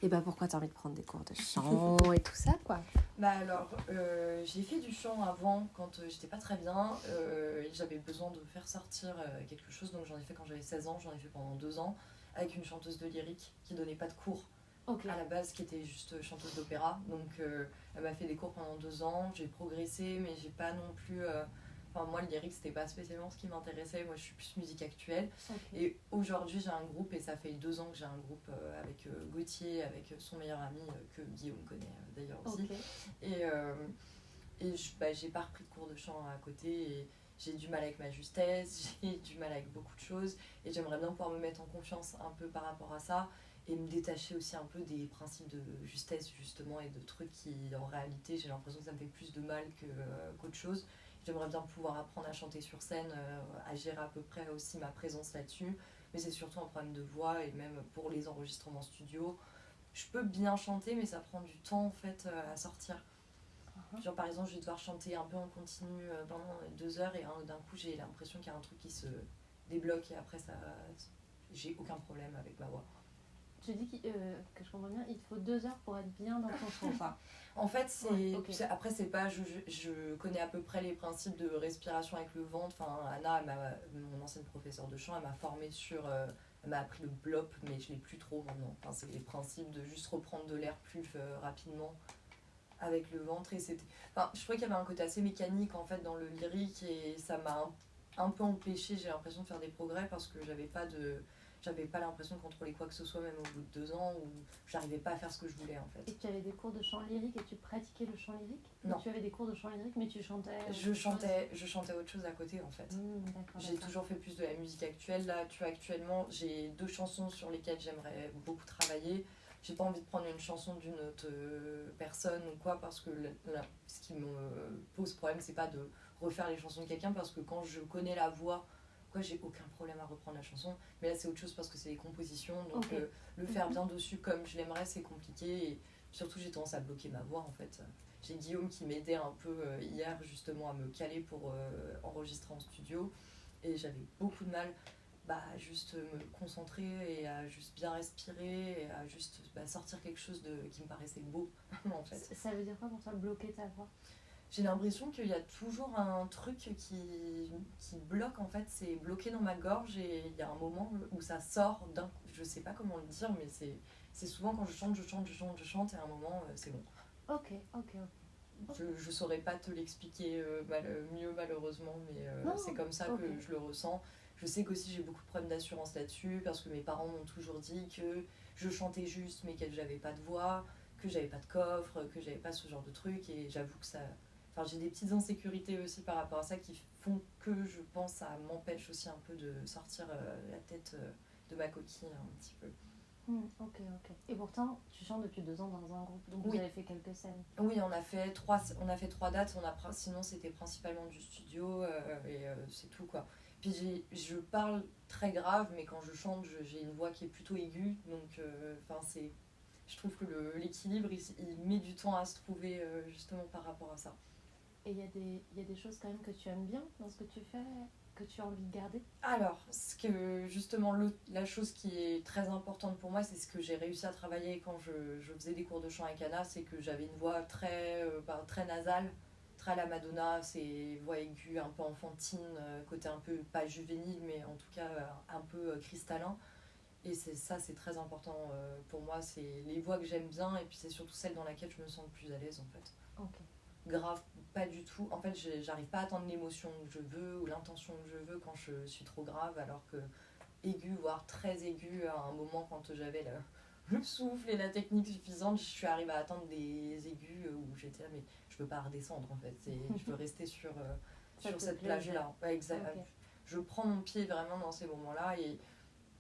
Et bah pourquoi t'as envie de prendre des cours de chant et tout ça, quoi? Bah alors, j'ai fait du chant avant quand j'étais pas très bien et j'avais besoin de faire sortir quelque chose, donc j'en ai fait quand j'avais 16 ans, j'en ai fait pendant 2 ans avec une chanteuse de lyrique qui donnait pas de cours à la base, qui était juste chanteuse d'opéra, donc elle m'a fait des cours pendant 2 ans, j'ai progressé mais j'ai pas non plus... Enfin, moi, le lyrique, c'était pas spécialement ce qui m'intéressait. Moi, je suis plus musique actuelle. Et aujourd'hui, j'ai un groupe, et ça fait 2 ans que j'ai un groupe avec Gauthier, avec son meilleur ami, que Guillaume connaît d'ailleurs aussi. Et j'ai pas repris de cours de chant à côté. Et j'ai du mal avec ma justesse, j'ai du mal avec beaucoup de choses. Et j'aimerais bien pouvoir me mettre en confiance un peu par rapport à ça. Et me détacher aussi un peu des principes de justesse, justement, et de trucs qui, en réalité, j'ai l'impression que ça me fait plus de mal qu'autre chose. J'aimerais bien pouvoir apprendre à chanter sur scène, à gérer à peu près aussi ma présence là-dessus. Mais c'est surtout un problème de voix, et même pour les enregistrements studio. Je peux bien chanter, mais ça prend du temps en fait à sortir. Genre par exemple, je vais devoir chanter un peu en continu pendant 2 heures, et d'un coup j'ai l'impression qu'il y a un truc qui se débloque, et après ça, j'ai aucun problème avec ma voix. Tu dis que je comprends bien, il te faut 2 heures pour être bien dans ton son, quoi. En fait, après, c'est pas. Je connais à peu près les principes de respiration avec le ventre. Enfin, Anna, mon ancienne professeure de chant, elle m'a formée sur. Elle m'a appris le blop, mais je l'ai plus trop maintenant. Enfin, c'est les principes de juste reprendre de l'air plus rapidement avec le ventre. Et c'était. Enfin, je trouvais qu'il y avait un côté assez mécanique en fait dans le lyrique, et ça m'a un peu empêché, j'ai l'impression, de faire des progrès, parce que j'avais pas l'impression de contrôler quoi que ce soit, même au bout de 2 ans, où j'arrivais pas à faire ce que je voulais en fait. Et tu avais des cours de chant lyrique et tu pratiquais le chant lyrique? Non. Ou tu avais des cours de chant lyrique mais tu chantais je chantais autre chose à côté en fait. J'ai toujours fait plus de la musique actuelle. Là, actuellement, j'ai 2 chansons sur lesquelles j'aimerais beaucoup travailler. J'ai pas envie de prendre une chanson d'une autre personne ou quoi, parce que ce qui me pose problème, c'est pas de refaire les chansons de quelqu'un, parce que quand je connais la voix, j'ai aucun problème à reprendre la chanson. Mais là, c'est autre chose parce que c'est des compositions, donc le faire bien dessus comme je l'aimerais, c'est compliqué. Et surtout, j'ai tendance à bloquer ma voix en fait. J'ai Guillaume qui m'aidait un peu hier justement à me caler pour enregistrer en studio, et j'avais beaucoup de mal juste me concentrer et à juste bien respirer et à juste sortir quelque chose qui me paraissait beau en fait. Ça veut dire quoi pour toi, bloquer ta voix? J'ai l'impression qu'il y a toujours un truc qui bloque en fait, c'est bloqué dans ma gorge, et il y a un moment où ça sort d'un coup. Je sais pas comment le dire, mais c'est souvent quand je chante, et à un moment c'est bon. Ok. Je saurais pas te l'expliquer mieux malheureusement, mais c'est comme ça que je le ressens. Je sais qu'aussi j'ai beaucoup de problèmes d'assurance là-dessus, parce que mes parents m'ont toujours dit que je chantais juste mais que j'avais pas de voix, que j'avais pas de coffre, que j'avais pas ce genre de truc, et j'avoue que ça... Enfin, j'ai des petites insécurités aussi par rapport à ça, qui font que je pense ça m'empêche aussi un peu de sortir la tête de ma coquille un petit peu. Ok. Et pourtant, tu chantes depuis 2 ans dans un groupe, donc vous avez fait quelques scènes. Oui, on a fait 3 dates, sinon c'était principalement du studio, et c'est tout quoi. Puis je parle très grave, mais quand je chante, j'ai une voix qui est plutôt aiguë, donc je trouve que l'équilibre, il met du temps à se trouver justement par rapport à ça. Et il y a des choses quand même que tu aimes bien dans ce que tu fais, que tu as envie de garder? Alors, justement, la chose qui est très importante pour moi, c'est ce que j'ai réussi à travailler quand je faisais des cours de chant avec Anna, c'est que j'avais une voix très nasale, très à la Madonna, c'est voix aiguë, un peu enfantine, côté un peu, pas juvénile, mais en tout cas un peu cristallin. Et c'est très important pour moi, c'est les voix que j'aime bien, et puis c'est surtout celle dans laquelle je me sens le plus à l'aise en fait. Ok. Grave, pas du tout. En fait, j'arrive pas à atteindre l'émotion que je veux ou l'intention que je veux quand je suis trop grave, alors que aigu, voire très aigu, à un moment, quand j'avais le souffle et la technique suffisante, je suis arrivée à atteindre des aigus où j'étais là, mais je peux pas redescendre en fait. Je veux rester sur cette plage-là. Ouais, exact. Okay. Je prends mon pied vraiment dans ces moments-là, et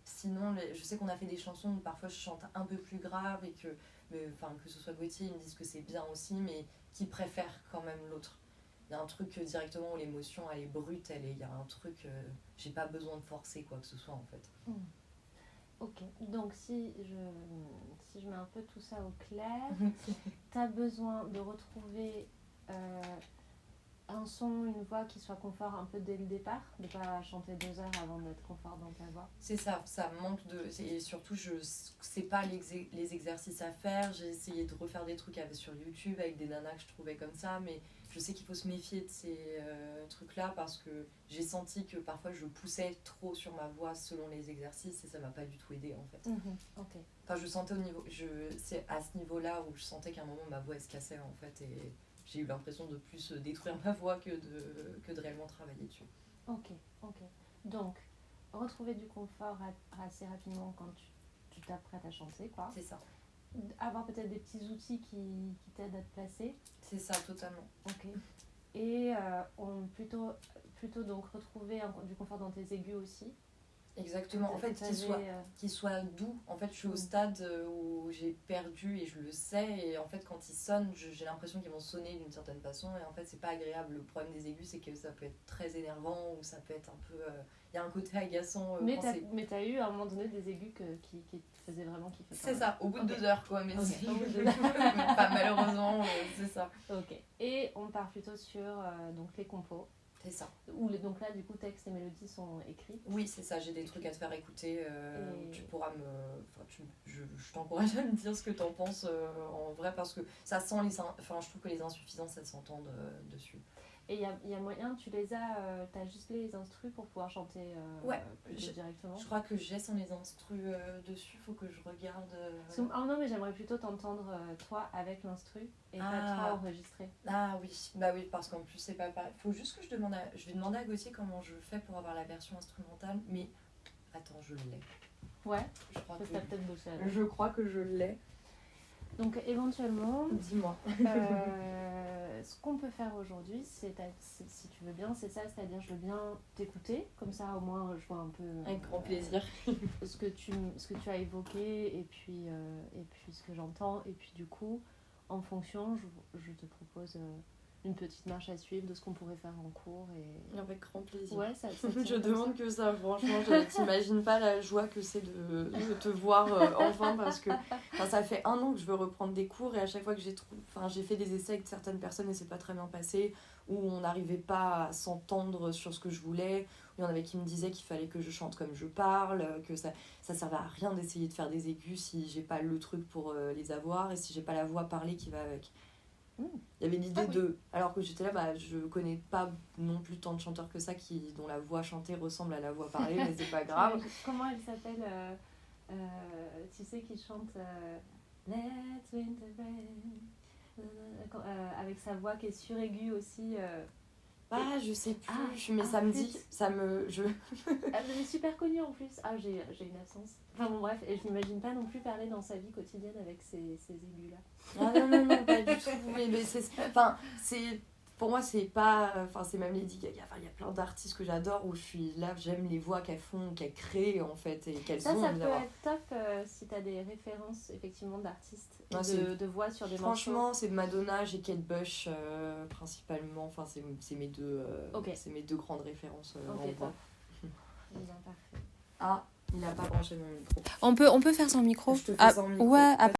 sinon, je sais qu'on a fait des chansons où parfois je chante un peu plus grave, et que ce soit Gauthier, ils me disent que c'est bien aussi, mais qui préfèrent quand même l'autre. Il y a un truc directement où l'émotion elle est brute, il y a un truc, j'ai pas besoin de forcer quoi que ce soit en fait. Ok, donc si je mets un peu tout ça au clair, t'as besoin de retrouver un son, une voix qui soit confort un peu dès le départ, de pas chanter 2 heures avant d'être confort dans ta voix. C'est ça, ça manque de... Et surtout, je sais pas les exercices à faire. J'ai essayé de refaire des trucs sur YouTube avec des nanas que je trouvais comme ça, mais je sais qu'il faut se méfier de ces trucs-là parce que j'ai senti que parfois je poussais trop sur ma voix selon les exercices et ça m'a pas du tout aidé en fait. Ok. Enfin, je sentais c'est à ce niveau-là où je sentais qu'à un moment ma voix elle se cassait en fait et j'ai eu l'impression de plus détruire ma voix que de réellement travailler dessus. Ok. Donc, retrouver du confort assez rapidement quand tu t'apprêtes à chanter, quoi. C'est ça. Avoir peut-être des petits outils qui t'aident à te placer. C'est ça, totalement. Ok. Et plutôt donc retrouver du confort dans tes aigus aussi. Exactement, en fait qu'il soit doux. En fait je suis au stade où j'ai perdu et je le sais et en fait quand ils sonnent j'ai l'impression qu'ils vont sonner d'une certaine façon et en fait c'est pas agréable. Le problème des aigus c'est que ça peut être très énervant ou ça peut être un peu il y a un côté agaçant. Mais t'as eu à un moment donné des aigus qui te faisaient vraiment kiffer. C'est ça, au bout de 2 heures quoi, mais okay. pas malheureusement c'est ça. Ok, et on part plutôt sur donc les compos. C'est ça. Donc là, du coup, texte et mélodie sont écrits. Oui, c'est ça. J'ai des trucs à te faire écouter. Tu pourras me... je t'encourage à me dire ce que t'en penses en vrai parce que ça sent je trouve que les insuffisances, elles s'entendent dessus. Et il y a moyen, tu les as... t'as juste les instrus pour pouvoir chanter directement. Je crois que j'ai sans les instrus dessus. Faut que je regarde... non, mais j'aimerais plutôt t'entendre toi avec l'instru et pas toi enregistré. Ah oui, bah oui, parce qu'en plus c'est pas pareil. Faut juste que je vais demander à Gauthier comment je fais pour avoir la version instrumentale, mais attends, je l'ai. Ouais, je crois que t'as peut-être bossé alors. Je crois que je l'ai. Donc éventuellement, dis-moi. Ce qu'on peut faire aujourd'hui, si tu veux bien, c'est ça, c'est-à-dire je veux bien t'écouter, comme ça au moins je vois un peu... Avec grand plaisir. ce que tu as évoqué et puis ce que j'entends. Et puis du coup, en fonction, je te propose une petite marche à suivre de ce qu'on pourrait faire en cours. Avec grand plaisir. Ouais, ça je demande que ça, franchement, je t'imagine pas la joie que c'est de te voir enfin parce que ça fait 1 an que je veux reprendre des cours et à chaque fois que j'ai fait des essais avec certaines personnes et c'est pas très bien passé, où on n'arrivait pas à s'entendre sur ce que je voulais, où il y en avait qui me disaient qu'il fallait que je chante comme je parle, que ça servait à rien d'essayer de faire des aigus si j'ai pas le truc pour les avoir et si j'ai pas la voix parlée qui va avec. Il y avait l'idée alors que j'étais là, je connais pas non plus tant de chanteurs que ça dont la voix chantée ressemble à la voix parlée, mais c'est pas grave. Comment elle s'appelle tu sais qui chante Let Winter Rain avec sa voix qui est suraiguë aussi. Je sais plus, mais ça me dit, elle est super connue en plus. J'ai une absence. Enfin bon bref, et je m'imagine pas non plus parler dans sa vie quotidienne avec ces aigus là. Non, pas du tout. Mais pour moi c'est pas, c'est même Lady Gaga. Il y a plein d'artistes que j'adore où je suis là, j'aime les voix qu'elles font, qu'elles créent en fait et qu'elles ont. Ça peut être top si t'as des références effectivement d'artistes de voix sur des morceaux. Franchement, c'est Madonna, j'ai Kate Bush principalement. C'est mes deux, c'est mes 2 grandes références en voix. Bien, parfait. Il a pas branché mon micro. On peut faire sans micro. Je te fais sans micro. Ouais,